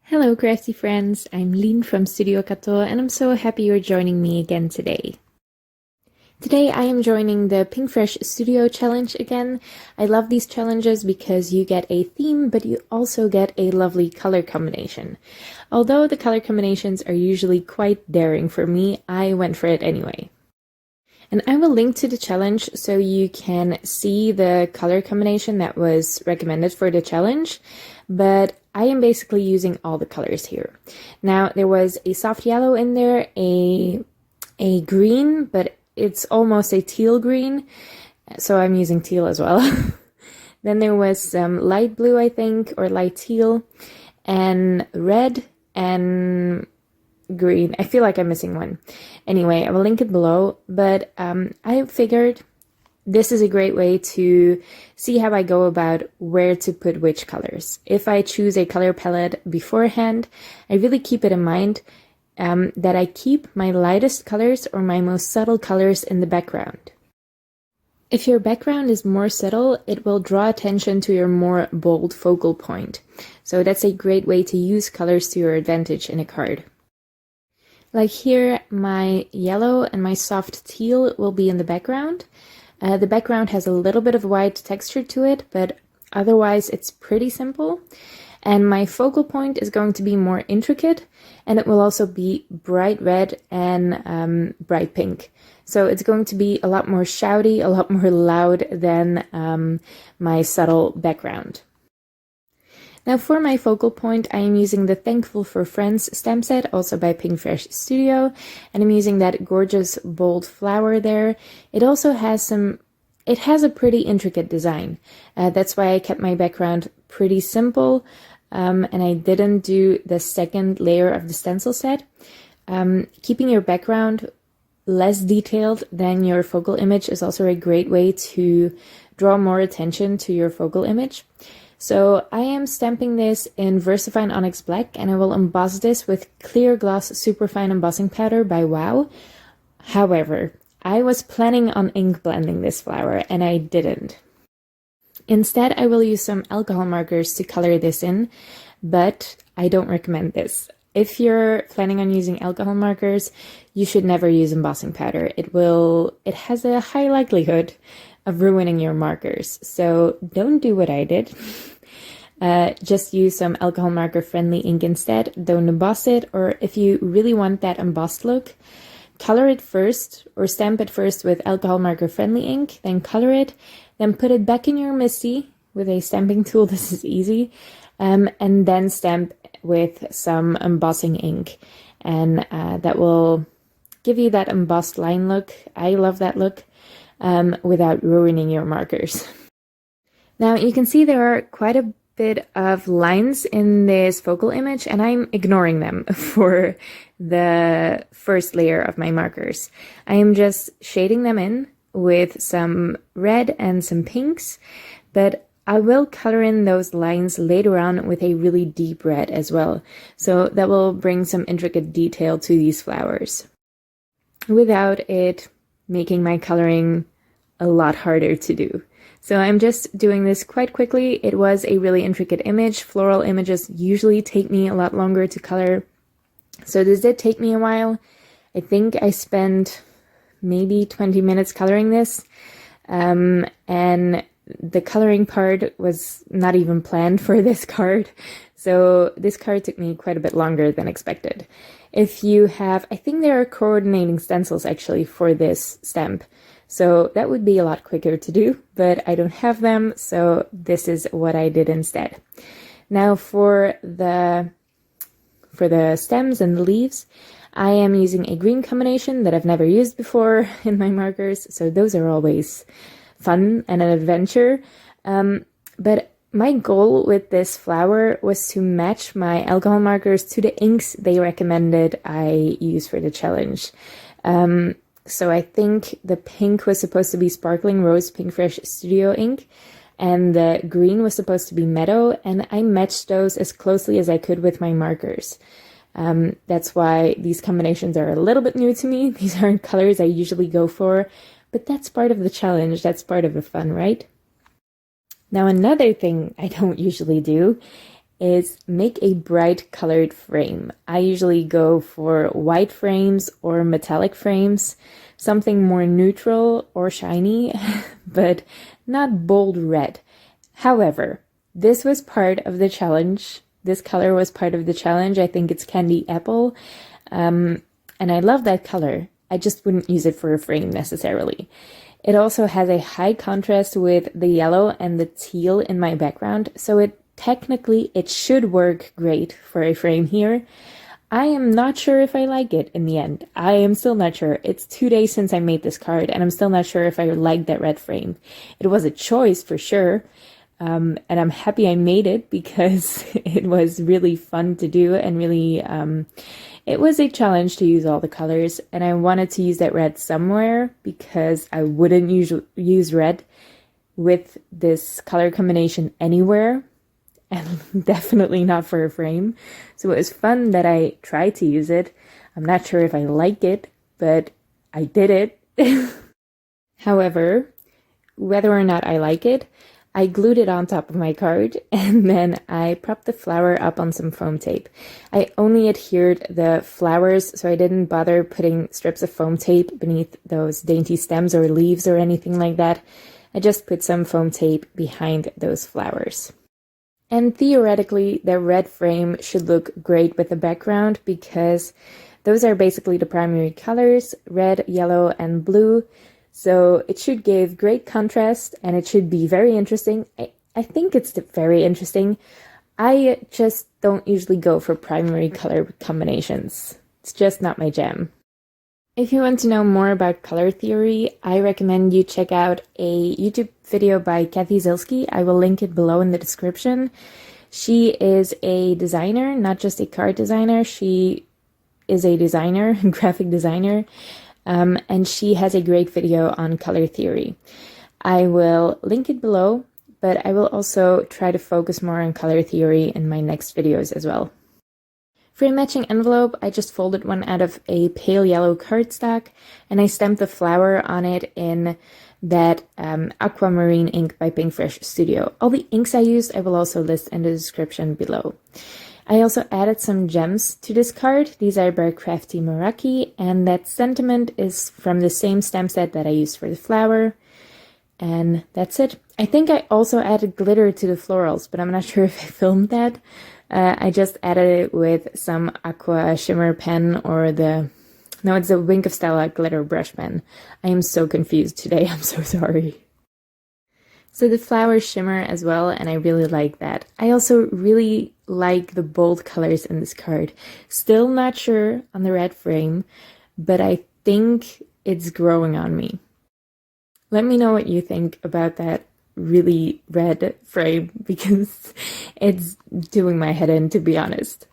Hello crafty friends, I'm Lien from Studio Kato and I'm so happy you're joining me again today. Today I am joining the Pinkfresh Studio Challenge again. I love these challenges because you get a theme, but you also get a lovely color combination. Although the color combinations are usually quite daring for me, I went for it anyway. And I will link to the challenge so you can see the color combination that was recommended for the challenge, but I am basically using all the colors here. Now, there was a soft yellow in there, a green, but it's almost a teal green, so I'm using teal as well. Then there was some light blue, I think, or light teal, and red, and green. I feel like I'm missing one. Anyway, I will link it below, but I figured this is a great way to see how I go about where to put which colors. If I choose a color palette beforehand, I really keep it in mind that I keep my lightest colors or my most subtle colors in the background. If your background is more subtle, it will draw attention to your more bold focal point. So that's a great way to use colors to your advantage in a card. Like here, my yellow and my soft teal will be in the background. The background has a little bit of white texture to it, but otherwise it's pretty simple. And my focal point is going to be more intricate, and it will also be bright red and bright pink. So it's going to be a lot more shouty, a lot more loud than my subtle background. Now for my focal point, I am using the Thankful for Friends stamp set, also by Pinkfresh Studio, and I'm using that gorgeous bold flower there. It also has it has a pretty intricate design. That's why I kept my background pretty simple, and I didn't do the second layer of the stencil set. Keeping your background less detailed than your focal image is also a great way to draw more attention to your focal image. So I am stamping this in Versafine Onyx Black, and I will emboss this with Clear Gloss Superfine Embossing Powder by Wow. However, I was planning on ink blending this flower, and I didn't. Instead, I will use some alcohol markers to color this in, but I don't recommend this. If you're planning on using alcohol markers, you should never use embossing powder. It has a high likelihood of ruining your markers, so don't do what I did. Just use some alcohol marker friendly ink instead. Don't emboss it, or if you really want that embossed look, color it first or stamp it first with alcohol marker friendly ink, then color it, then put it back in your Misti with a stamping tool. This is easy, and then stamp with some embossing ink, and that will give you that embossed line look. I love that look. Without ruining your markers. Now you can see there are quite a bit of lines in this focal image, and I'm ignoring them for the first layer of my markers. I am just shading them in with some red and some pinks, but I will color in those lines later on with a really deep red as well. So that will bring some intricate detail to these flowers, without it making my coloring a lot harder to do. So I'm just doing this quite quickly. It was a really intricate image. Floral images usually take me a lot longer to color, so this did take me a while. I think I spent maybe 20 minutes coloring this, and the coloring part was not even planned for this card, so this card took me quite a bit longer than expected. If you have, I think there are coordinating stencils actually for this stamp, so that would be a lot quicker to do, but I don't have them, so this is what I did instead. Now for the stems and the leaves, I am using a green combination that I've never used before in my markers, so those are always fun and an adventure. But my goal with this flower was to match my alcohol markers to the inks they recommended I use for the challenge. So I think the pink was supposed to be Sparkling Rose Pinkfresh Studio ink, and the green was supposed to be Meadow, and I matched those as closely as I could with my markers. That's why these combinations are a little bit new to me. These aren't colors I usually go for, but that's part of the challenge. That's part of the fun, right? Now, another thing I don't usually do is make a bright colored frame. I usually go for white frames or metallic frames, something more neutral or shiny, but not bold red. However, this was part of the challenge. This color was part of the challenge. I think it's Candy Apple, and I love that color. I just wouldn't use it for a frame necessarily. It also has a high contrast with the yellow and the teal in my background, so it should work great for a frame here. I am not sure if I like it in the end. I am still not sure. It's 2 days since I made this card, and I'm still not sure if I like that red frame. It was a choice for sure, and I'm happy I made it because it was really fun to do and really, it was a challenge to use all the colors, and I wanted to use that red somewhere because I wouldn't use red with this color combination anywhere, and definitely not for a frame. So it was fun that I tried to use it. I'm not sure if I like it, but I did it. However, whether or not I like it, I glued it on top of my card, and then I propped the flower up on some foam tape. I only adhered the flowers, so I didn't bother putting strips of foam tape beneath those dainty stems or leaves or anything like that. I just put some foam tape behind those flowers. And theoretically, the red frame should look great with the background because those are basically the primary colors, red, yellow, and blue. So it should give great contrast, and it should be very interesting. I think it's very interesting. I just don't usually go for primary color combinations. It's just not my jam. If you want to know more about color theory, I recommend you check out a YouTube video by Kathy Zilski. I will link it below in the description. She is a designer, not just a card designer. She is a designer, graphic designer. And she has a great video on color theory. I will link it below, but I will also try to focus more on color theory in my next videos as well. For a matching envelope, I just folded one out of a pale yellow cardstock, and I stamped the flower on it in that aquamarine ink by Pinkfresh Studio. All the inks I used I will also list in the description below. I also added some gems to this card. These are by Crafty Meraki, and that sentiment is from the same stamp set that I used for the flower. And that's it. I think I also added glitter to the florals, but I'm not sure if I filmed that. I just added it with some aqua shimmer pen or no, it's a Wink of Stella glitter brush pen. I am so confused today, I'm so sorry. So the flowers shimmer as well, and I really like that. I also really like the bold colors in this card. Still not sure on the red frame, but I think it's growing on me. Let me know what you think about that really red frame, because it's doing my head in, to be honest.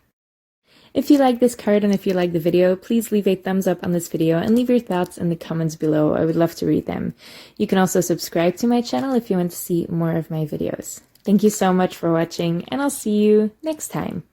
If you like this card and if you like the video, please leave a thumbs up on this video and leave your thoughts in the comments below. I would love to read them. You can also subscribe to my channel if you want to see more of my videos. Thank you so much for watching, and I'll see you next time.